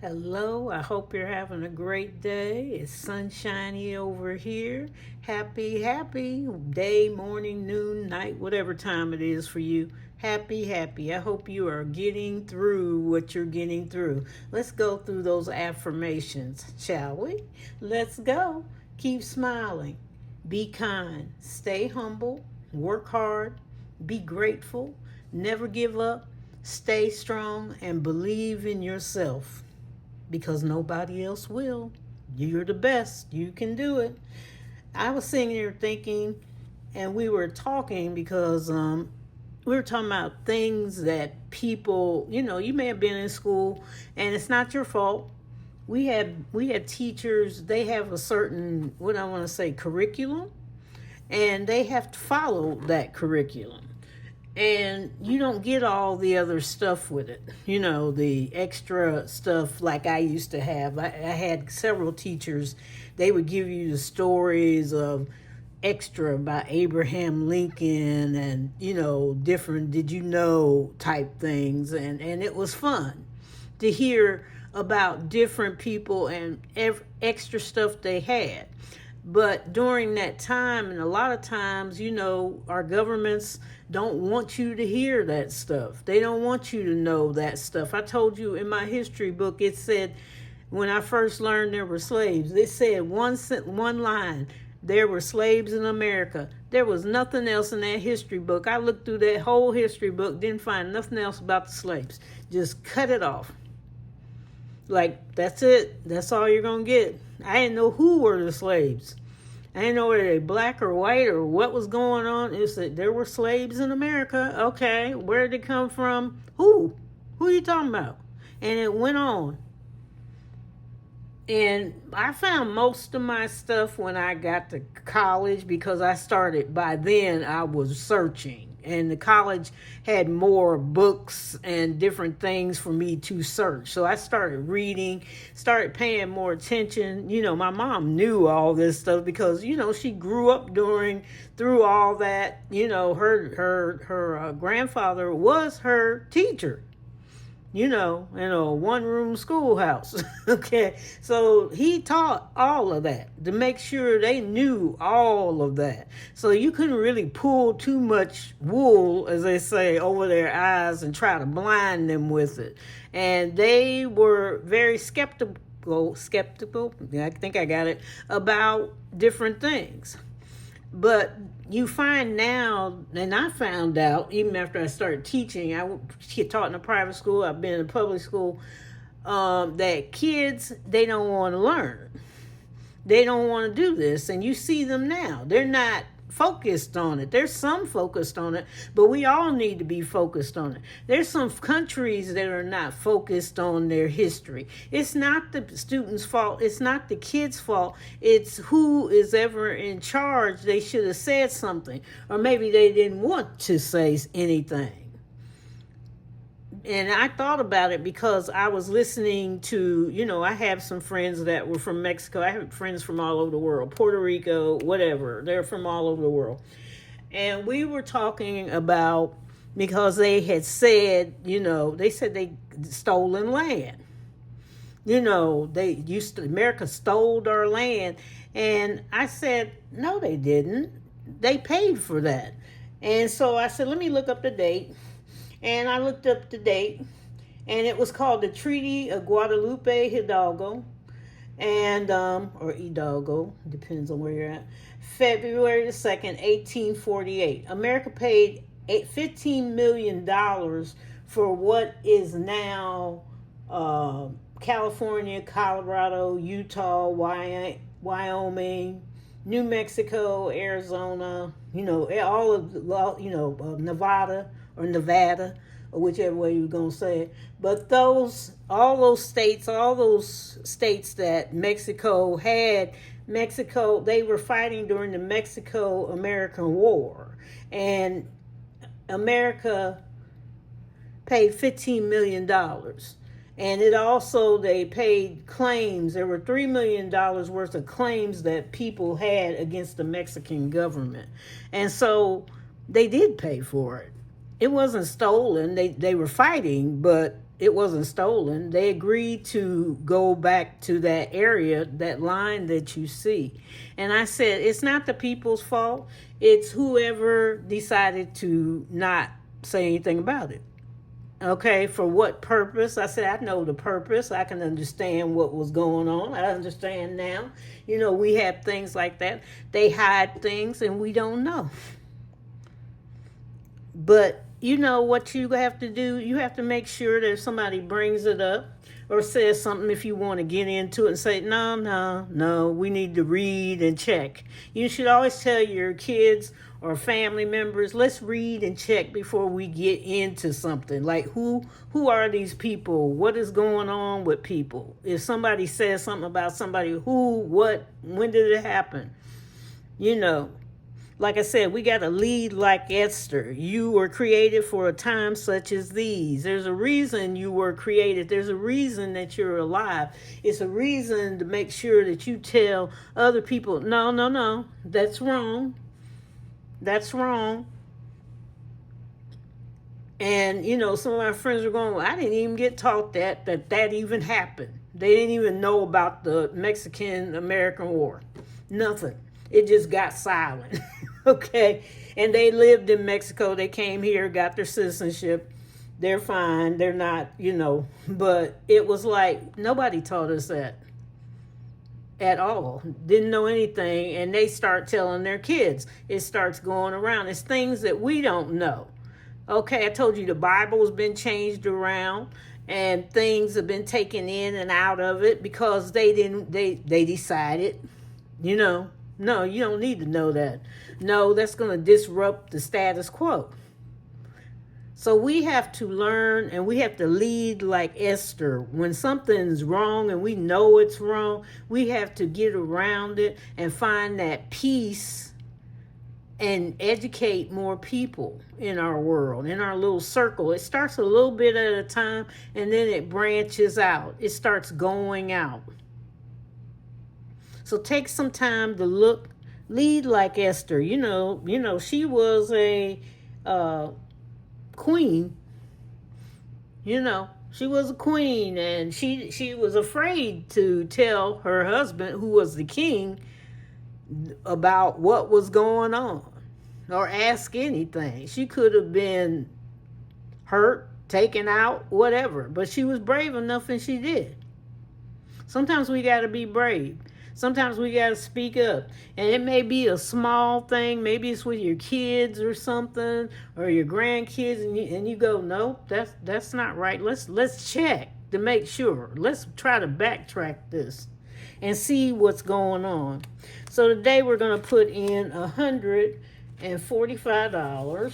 Hello, I hope you're having a great day. It's sunshiny over here. Happy day, morning, noon, night, whatever time it is for you. Happy. I hope you are getting through what you're getting through. Let's go through those affirmations, shall we? Let's go. Keep smiling. Be kind. Stay humble. Work hard. Be grateful. Never give up. Stay strong and believe in yourself because nobody else will. You're the best. You can do it. I was sitting here thinking, and we were talking because we were talking about things that people, you may have been in school, and it's not your fault. We had teachers. They have a certain, what I want to say, curriculum, and they have to follow that curriculum, and you don't get all the other stuff with it, the extra stuff like I used to have. I had several teachers. They would give you the stories of extra about Abraham Lincoln and different did you know type things, and it was fun to hear about different people and extra stuff they had. But during that time, and a lot of times, our governments don't want you to hear that stuff. They don't want you to know that stuff. I told you in my history book, it said, when I first learned there were slaves, it said one line, there were slaves in America. There was nothing else in that history book. I looked through that whole history book, didn't find nothing else about the slaves. Just cut it off. Like, that's it. That's all you're going to get. I didn't know who were the slaves. I didn't know whether they black or white or what was going on. It said there were slaves in America. Okay, where did they come from? Who? Who are you talking about? And it went on. And I found most of my stuff when I got to college because by then I was searching. And the college had more books and different things for me to search. So I started reading, started paying more attention. My mom knew all this stuff because, she grew up through all that. Her grandfather was her teacher. In a one-room schoolhouse. Okay, so he taught all of that to make sure they knew all of that. So you couldn't really pull too much wool, as they say, over their eyes and try to blind them with it. And they were very skeptical, I think I got it, about different things. But you find now, and I found out even after I started teaching, I taught in a private school, I've been in a public school, that kids, they don't want to learn. They don't want to do this. And you see them now. They're not focused on it. There's some focused on it, but we all need to be focused on it. There's some countries that are not focused on their history. It's not the students' fault. It's not the kids' fault. It's who is ever in charge. They should have said something, or maybe they didn't want to say anything. And I thought about it because I was listening to, I have some friends that were from Mexico. I have friends from all over the world, Puerto Rico, whatever. They're from all over the world. And we were talking about, because they had said, they said they stolen land. America stole our land. And I said, no, they didn't. They paid for that. And so I said, let me look up the date. And I looked up the date, and it was called the Treaty of Guadalupe Hidalgo, and or Hidalgo, depends on where you're at. February the 2nd, 1848. America paid $15 million for what is now California, Colorado, Utah, Wyoming, New Mexico, Arizona, all of Nevada, or whichever way you're going to say it. But all those states that Mexico had, they were fighting during the Mexico-American War. And America paid $15 million. And they paid claims. There were $3 million worth of claims that people had against the Mexican government. And so they did pay for it. It wasn't stolen. They were fighting, but it wasn't stolen. They agreed to go back to that area, that line that you see. And I said, it's not the people's fault. It's whoever decided to not say anything about it. Okay, for what purpose? I said, I know the purpose. I can understand what was going on. I understand now. You know, we have things like that. They hide things and we don't know. But you know what you have to do? You have to make sure that if somebody brings it up or says something, if you want to get into it and say, no, we need to read and check. You should always tell your kids or family members, let's read and check before we get into something. Like who are these people? What is going on with people? If somebody says something about somebody, who, what, when did it happen? You know, like I said, we got to lead like Esther. You were created for a time such as these. There's a reason you were created. There's a reason that you're alive. It's a reason to make sure that you tell other people, no, that's wrong. That's wrong. And, you know, some of my friends were going, well, I didn't even get taught that even happened. They didn't even know about the Mexican-American War. Nothing. It just got silent. Okay. And they lived in Mexico. They came here, got their citizenship. They're fine. They're not, you know, but it was like nobody taught us that at all. Didn't know anything. And they start telling their kids. It starts going around. It's things that we don't know. Okay. I told you the Bible's been changed around and things have been taken in and out of it because they decided, you know, no, you don't need to know that. No, that's going to disrupt the status quo. So we have to learn and we have to lead like Esther. When something's wrong and we know it's wrong, we have to get around it and find that peace and educate more people in our world, in our little circle. It starts a little bit at a time and then it branches out. It starts going out. So take some time to lead like Esther. You know, she was a queen. You know, she was a queen, and she was afraid to tell her husband, who was the king, about what was going on or ask anything. She could have been hurt, taken out, whatever, but she was brave enough and she did. Sometimes we got to be brave. Sometimes we got to speak up. And it may be a small thing. Maybe it's with your kids or something, or your grandkids, and you go, no, that's not right. Let's check to make sure. Let's try to backtrack this and see what's going on. So today we're going to put in $145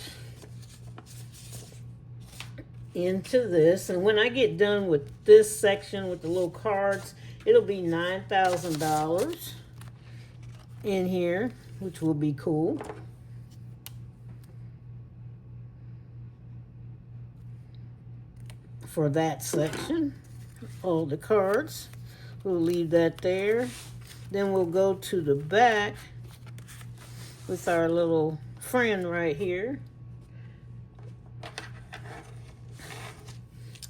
into this. And when I get done with this section with the little cards, it'll be $9,000 in here, which will be cool. For that section, all the cards, we'll leave that there. Then we'll go to the back with our little friend right here.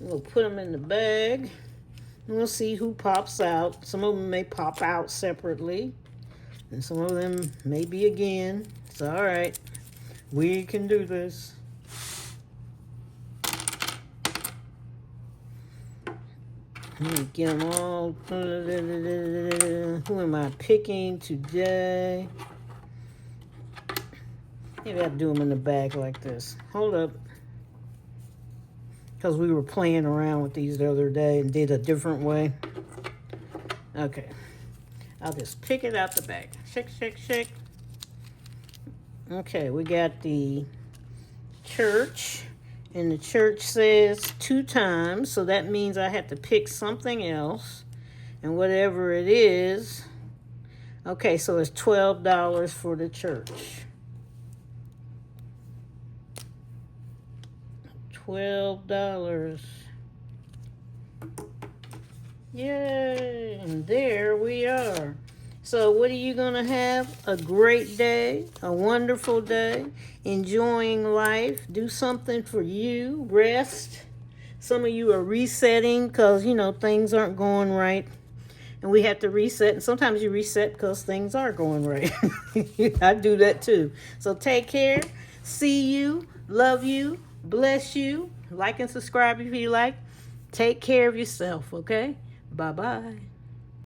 We'll put them in the bag. And we'll see who pops out. Some of them may pop out separately. And some of them maybe again. It's all right. We can do this. Let me get them all. Who am I picking today? Maybe I'll do them in the bag like this. Hold up. Because we were playing around with these the other day and did a different way. Okay. I'll just pick it out the bag. Shake, shake, shake. Okay, we got the church. And the church says 2 times. So that means I have to pick something else. And whatever it is. Okay, so it's $12 for the church. $12. Yay! And there we are. So what are you going to have? A great day, a wonderful day, enjoying life, do something for you, rest, Some of you are resetting because, you know, things aren't going right. And we have to reset. And sometimes you reset because things are going right. I do that too. So take care. See you. Love you. Bless you. Like and subscribe if you like. Take care of yourself, okay? Bye-bye.